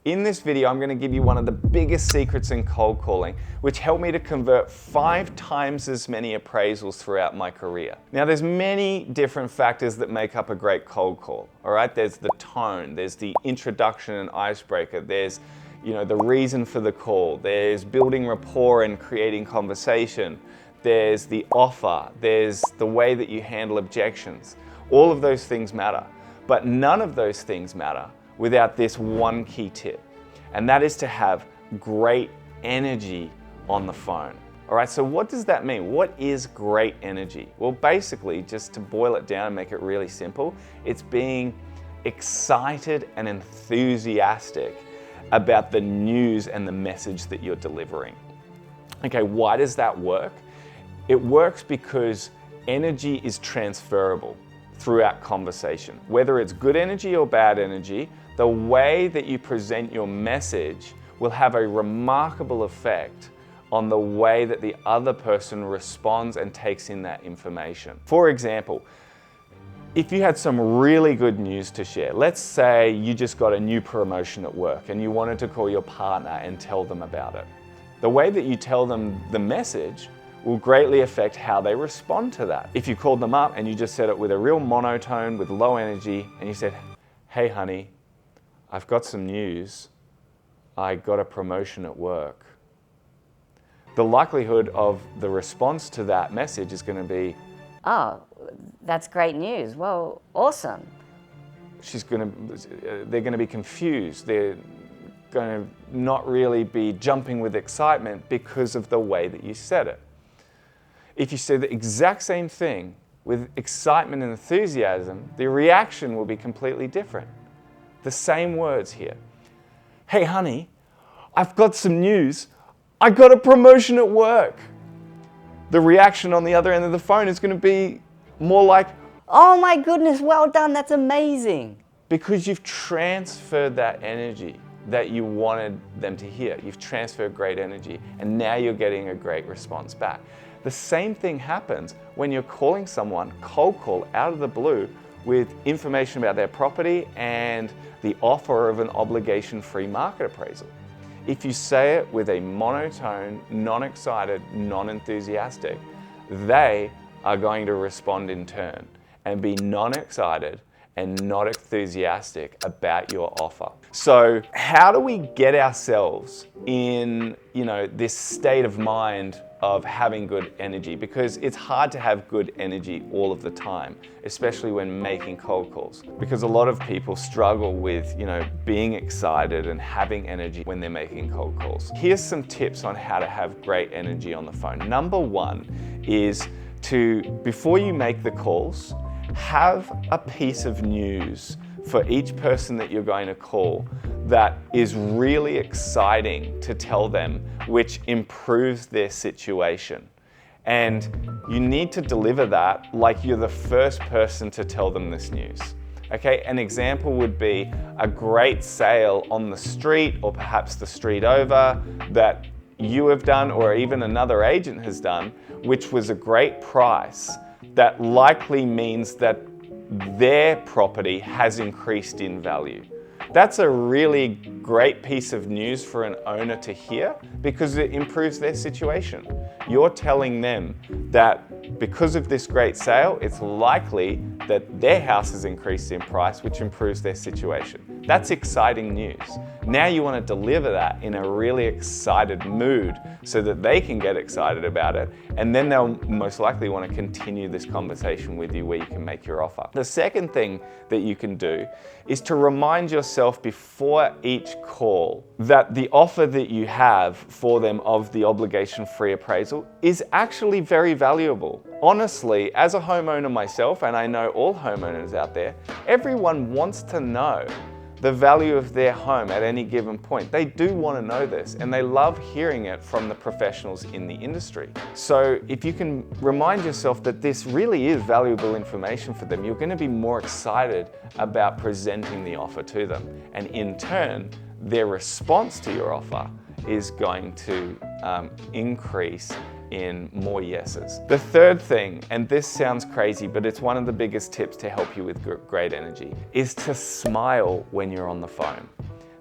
In this video, I'm going to give you one of the biggest secrets in cold calling, which helped me to convert 5 times as many appraisals throughout my career. Now, there's many different factors that make up a great cold call. All right, there's the tone, there's the introduction and icebreaker, there's the reason for the call, there's building rapport and creating conversation, there's the offer, there's the way that you handle objections. All of those things matter, but none of those things matter without this one key tip, and that is to have great energy on the phone. All right, so what does that mean? What is great energy? Well, basically, just to boil it down and make it really simple, it's being excited and enthusiastic about the news and the message that you're delivering. Okay, why does that work? It works because energy is transferable throughout conversation. Whether it's good energy or bad energy, the way that you present your message will have a remarkable effect on the way that the other person responds and takes in that information. For example, if you had some really good news to share, let's say you just got a new promotion at work and you wanted to call your partner and tell them about it. The way that you tell them the message will greatly affect how they respond to that. If you called them up and you just said it with a real monotone, with low energy, and you said, "Hey honey, I've got some news. I got a promotion at work." The likelihood of the response to that message is going to be, "Oh, that's great news. Well, awesome." They're going to be confused. They're going to not really be jumping with excitement because of the way that you said it. If you say the exact same thing with excitement and enthusiasm, the reaction will be completely different. The same words here. "Hey honey, I've got some news. I got a promotion at work." The reaction on the other end of the phone is going to be more like, "Oh my goodness, well done, that's amazing." Because you've transferred that energy that you wanted them to hear. You've transferred great energy, and now you're getting a great response back. The same thing happens when you're calling someone cold call out of the blue with information about their property and the offer of an obligation-free market appraisal. If you say it with a monotone, non-excited, non-enthusiastic, they are going to respond in turn and be non-excited and not enthusiastic about your offer. So how do we get ourselves in, this state of mind of having good energy? Because it's hard to have good energy all of the time, especially when making cold calls. Because a lot of people struggle with, being excited and having energy when they're making cold calls. Here's some tips on how to have great energy on the phone. Number 1 is before you make the calls, have a piece of news for each person that you're going to call that is really exciting to tell them, which improves their situation. And you need to deliver that like you're the first person to tell them this news. Okay, an example would be a great sale on the street, or perhaps the street over, that you have done or even another agent has done, which was a great price. That likely means that their property has increased in value. That's a really great piece of news for an owner to hear because it improves their situation. You're telling them that because of this great sale, it's likely that their house has increased in price, which improves their situation. That's exciting news. Now you want to deliver that in a really excited mood so that they can get excited about it, and then they'll most likely want to continue this conversation with you where you can make your offer. The second thing that you can do is to remind yourself before each call that the offer that you have for them of the obligation-free appraisal is actually very valuable. Honestly, as a homeowner myself, and I know all homeowners out there, everyone wants to know the value of their home at any given point. They do want to know this, and they love hearing it from the professionals in the industry. So if you can remind yourself that this really is valuable information for them, you're going to be more excited about presenting the offer to them. And in turn, their response to your offer is going to increase in more yeses. The third thing, and this sounds crazy, but it's one of the biggest tips to help you with great energy, is to smile when you're on the phone.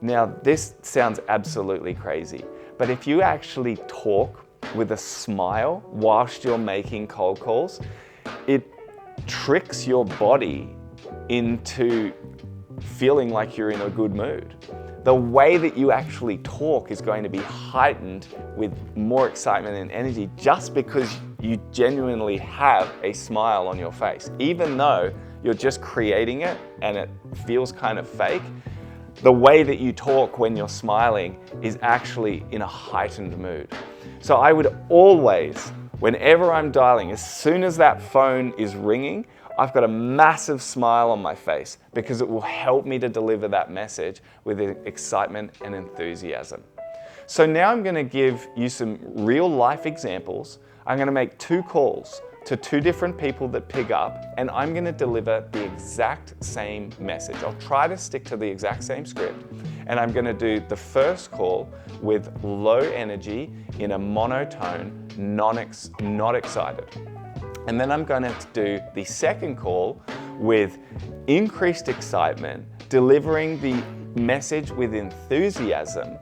Now, this sounds absolutely crazy, but if you actually talk with a smile whilst you're making cold calls, it tricks your body into feeling like you're in a good mood. The way that you actually talk is going to be heightened with more excitement and energy just because you genuinely have a smile on your face. Even though you're just creating it and it feels kind of fake, the way that you talk when you're smiling is actually in a heightened mood. So I would always, whenever I'm dialing, as soon as that phone is ringing, I've got a massive smile on my face because it will help me to deliver that message with excitement and enthusiasm. So now I'm going to give you some real life examples. I'm going to make 2 calls to 2 different people that pick up, and I'm going to deliver the exact same message. I'll try to stick to the exact same script, and I'm going to do the first call with low energy in a monotone, not excited. And then I'm going to do the second call with increased excitement, delivering the message with enthusiasm,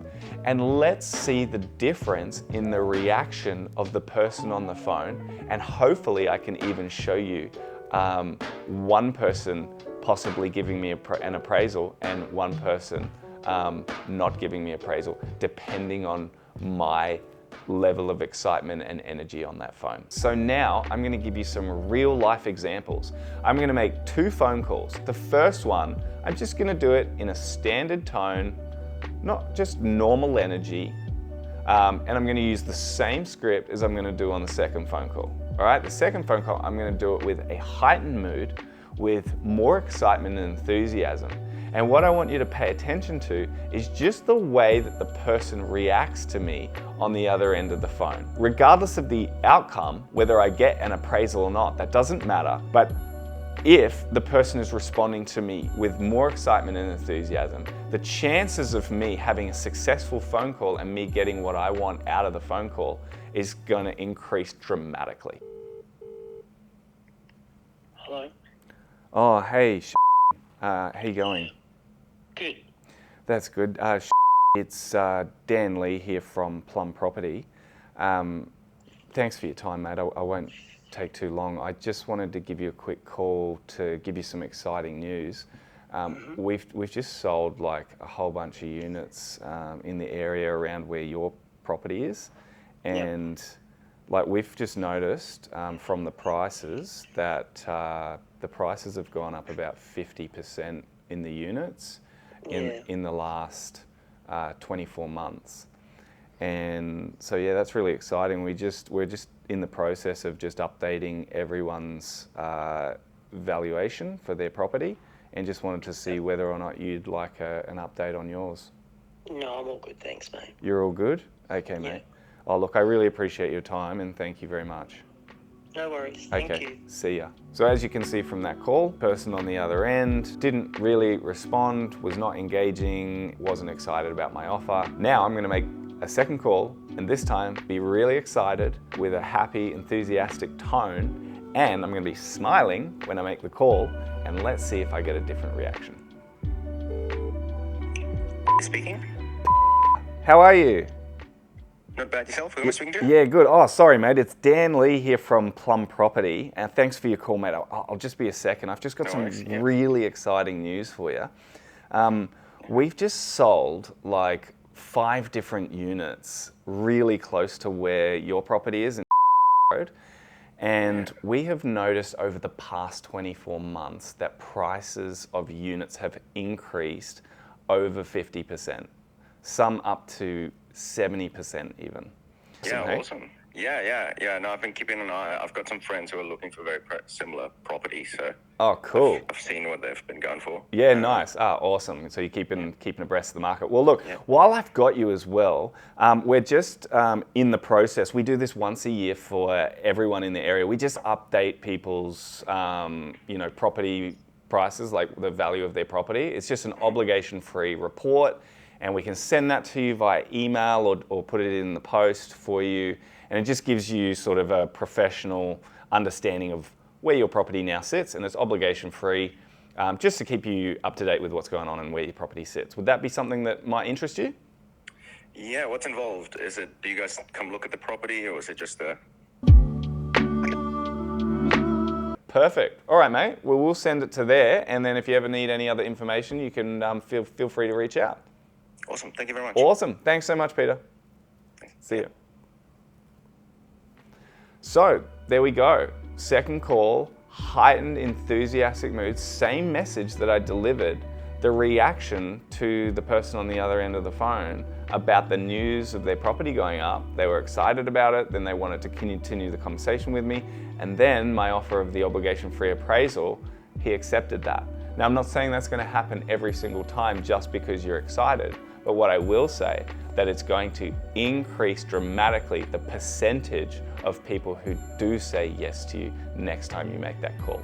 and let's see the difference in the reaction of the person on the phone. And hopefully I can even show you one person possibly giving me an appraisal and one person not giving me appraisal, depending on my level of excitement and energy on that phone. So now I'm going to give you some real life examples. I'm going to make 2 phone calls. The first one, I'm just going to do it in a standard tone, not just normal energy, and I'm going to use the same script as I'm going to do on the second phone call. All right, the second phone call, I'm going to do it with a heightened mood, with more excitement and enthusiasm. And what I want you to pay attention to is just the way that the person reacts to me on the other end of the phone. Regardless of the outcome, whether I get an appraisal or not, that doesn't matter. But if the person is responding to me with more excitement and enthusiasm, the chances of me having a successful phone call and me getting what I want out of the phone call is going to increase dramatically. Hello. Oh, hey, how you going? Good. That's good. It's Dan Lee here from Plum Property. Thanks for your time, mate. I won't take too long. I just wanted to give you a quick call to give you some exciting news. We've just sold like a whole bunch of units in the area around where your property is, and like we've just noticed from the prices that the prices have gone up about 50% in the units in the last 24 months. And so yeah, that's really exciting. We're just in the process of just updating everyone's valuation for their property, and just wanted to see whether or not you'd like an update on yours. No, I'm all good, thanks, mate. You're all good? Okay, mate. Oh, look, I really appreciate your time and thank you very much. No worries, thank you. See ya. So as you can see from that call, person on the other end didn't really respond, was not engaging, wasn't excited about my offer. Now I'm gonna make a second call, and this time be really excited with a happy, enthusiastic tone, and I'm gonna be smiling when I make the call, and let's see if I get a different reaction. Speaking. How are you? Not bad. Yourself? Who am I speaking to? Yeah, good. Oh, sorry, mate. It's Dan Lee here from Plum Property, and thanks for your call, mate. I'll just be a second. I've just got some really exciting news for you. We've just sold like 5 different units really close to where your property is in road, and we have noticed over the past 24 months that prices of units have increased over 50%, some up to 70% even. Yeah, awesome. Yeah. No, I've been keeping an eye. I've got some friends who are looking for very similar properties, so. Oh, cool. I've seen what they've been going for. Yeah, nice. Awesome. So you're keeping abreast of the market. Well, look, while I've got you as well, we're just in the process. We do this once a year for everyone in the area. We just update people's, property prices, like the value of their property. It's just an obligation-free report, and we can send that to you via email or put it in the post for you. And it just gives you sort of a professional understanding of where your property now sits, and it's obligation free. just to keep you up to date with what's going on and where your property sits. Would that be something that might interest you? Yeah, what's involved? Do you guys come look at the property, or is it just a... Perfect. All right, mate. Well, we'll send it to there, and then if you ever need any other information, you can feel free to reach out. Awesome. Thank you very much. Awesome. Thanks so much, Peter. See you. So there we go. Second call, heightened enthusiastic mood, same message that I delivered, the reaction to the person on the other end of the phone about the news of their property going up. They were excited about it, then they wanted to continue the conversation with me, and then my offer of the obligation-free appraisal, he accepted that. Now, I'm not saying that's going to happen every single time just because you're excited, but what I will say that it's going to increase dramatically the percentage of people who do say yes to you next time you make that call.